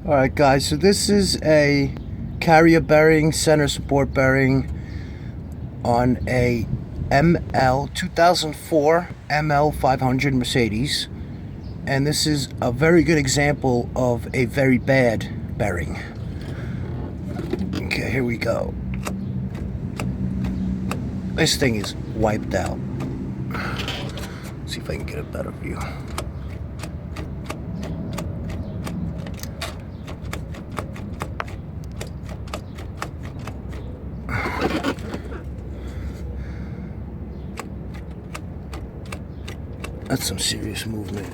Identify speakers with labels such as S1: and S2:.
S1: Alright guys, so this is a carrier bearing, center support bearing on a ML 2004 ML 500 Mercedes, and this is a very good example of a very bad bearing. Okay, here we go. This thing is wiped out. Let's see if I can get a better view. That's some serious movement.